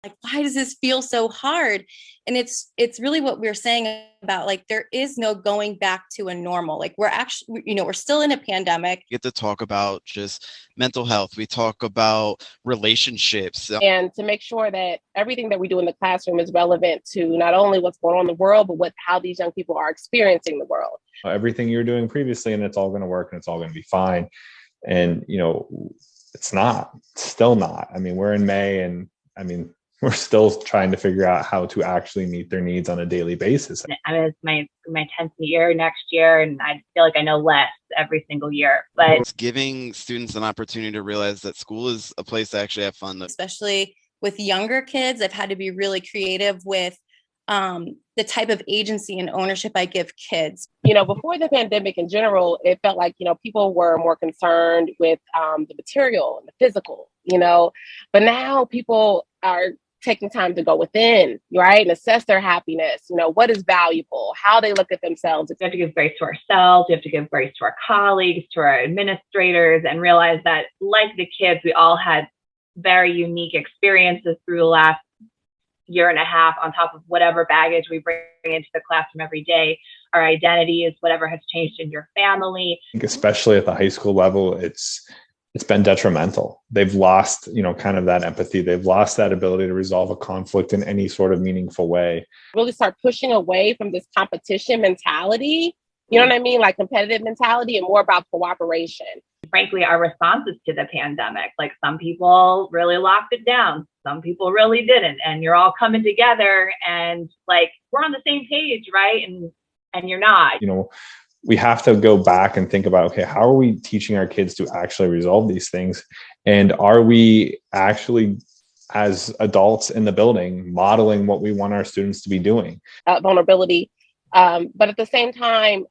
like, why does this feel so hard? And it's really what we're saying about, like, there is no going back to a normal. Like, we're actually, we're still in a pandemic. Get to talk about just mental health. We talk about relationships. And to make sure that everything that we do in the classroom is relevant to not only what's going on in the world, but how these young people are experiencing the world. Everything you're doing previously, and it's all going to work and it's all going to be fine. And, it's not, still not. I mean, we're in May, and we're still trying to figure out how to actually meet their needs on a daily basis. I mean, it's my 10th year next year, and I feel like I know less every single year. But it's giving students an opportunity to realize that school is a place to actually have fun. Especially with younger kids, I've had to be really creative with the type of agency and ownership I give kids. Before the pandemic in general, it felt like, people were more concerned with the material and the physical, but now people are taking time to go within, right, and assess their happiness, what is valuable, how they look at themselves. We have to give grace to ourselves, we have to give grace to our colleagues, to our administrators, and realize that, like the kids, we all had very unique experiences through the last year and a half, on top of whatever baggage we bring into the classroom every day. Our identity is whatever has changed in your family. I think especially at the high school level, it's been detrimental. They've lost, kind of that empathy. They've lost that ability to resolve a conflict in any sort of meaningful way. Really start pushing away from this competition mentality, you know what I mean? Like competitive mentality, and more about cooperation. Frankly, our responses to the pandemic, like some people really locked it down, some people really didn't, and you're all coming together and like, we're on the same page, right? And you're not. We have to go back and think about, okay, how are we teaching our kids to actually resolve these things? And are we actually, as adults in the building, modeling what we want our students to be doing? Vulnerability, but at the same time,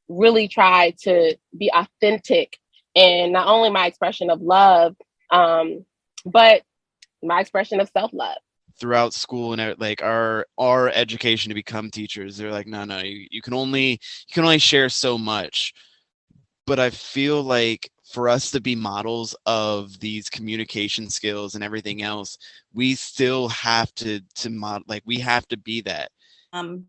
really try to be authentic, and not only my expression of love, but my expression of self-love. Throughout school and like our education to become teachers, they're like, no, you can only share so much. But I feel like for us to be models of these communication skills and everything else, we still have to model, like we have to be that.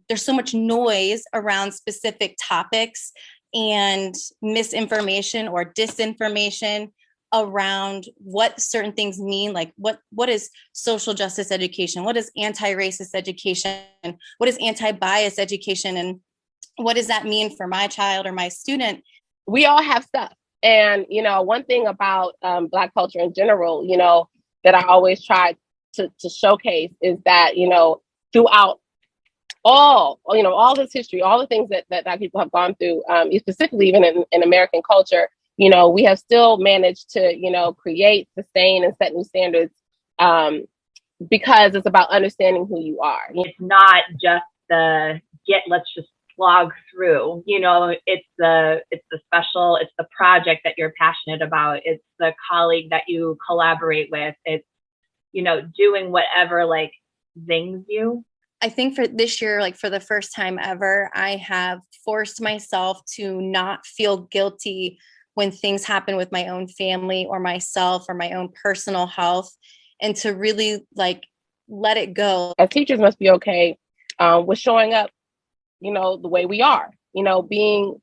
There's so much noise around specific topics and misinformation or disinformation around what certain things mean, like what is social justice education, what is anti-racist education, what is anti-bias education, and what does that mean for my child or my student? We all have stuff. And, one thing about Black culture in general, that I always try to showcase is that, throughout all this history, all the things that people have gone through, specifically even in American culture, we have still managed to, create, sustain, and set new standards because it's about understanding who you are. It's not just let's just slog through, it's the project that you're passionate about. It's the colleague that you collaborate with. It's, doing whatever like zings you. I think for this year, like for the first time ever, I have forced myself to not feel guilty when things happen with my own family or myself or my own personal health, and to really like let it go. As teachers must be okay with showing up, the way we are, being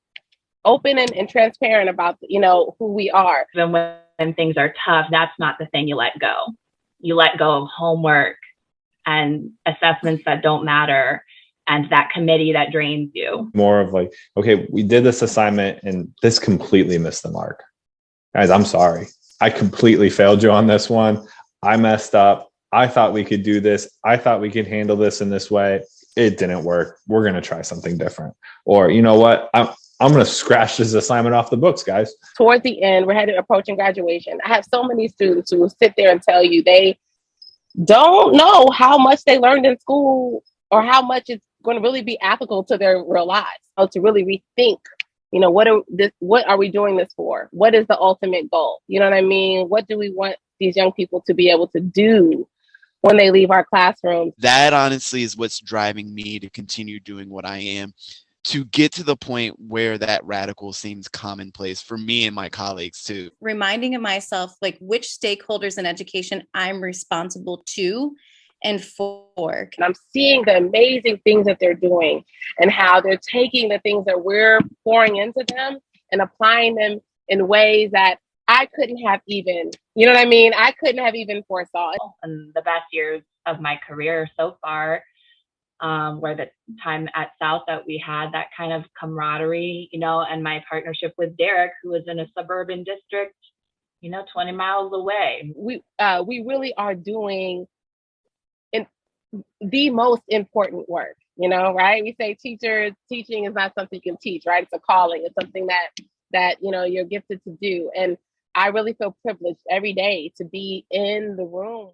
open and transparent about, who we are. Even when things are tough, that's not the thing you let go. You let go of homework and assessments that don't matter, and that committee that drains you. More of like, okay, we did this assignment and this completely missed the mark. Guys, I'm sorry. I completely failed you on this one. I messed up. I thought we could do this. I thought we could handle this in this way. It didn't work. We're going to try something different. Or, you know what? I'm going to scratch this assignment off the books, guys. Towards the end, we're approaching graduation. I have so many students who will sit there and tell you they don't know how much they learned in school or how much it's going to really be applicable to their real lives. So to really rethink, what are we doing this for? What is the ultimate goal? You know what I mean? What do we want these young people to be able to do when they leave our classrooms? That honestly is what's driving me to continue doing what I am, to get to the point where that radical seems commonplace for me and my colleagues too. Reminding myself like which stakeholders in education I'm responsible to, and fork. And I'm seeing the amazing things that they're doing and how they're taking the things that we're pouring into them and applying them in ways that I couldn't have even, you know what I mean? I couldn't have even foresaw it. And the best years of my career so far were the time at South that we had that kind of camaraderie, you know, and my partnership with Derek, who was in a suburban district, you know, 20 miles away. We really are doing the most important work, you know, right? We say teaching is not something you can teach, right? It's a calling. It's something that, you know, you're gifted to do. And I really feel privileged every day to be in the room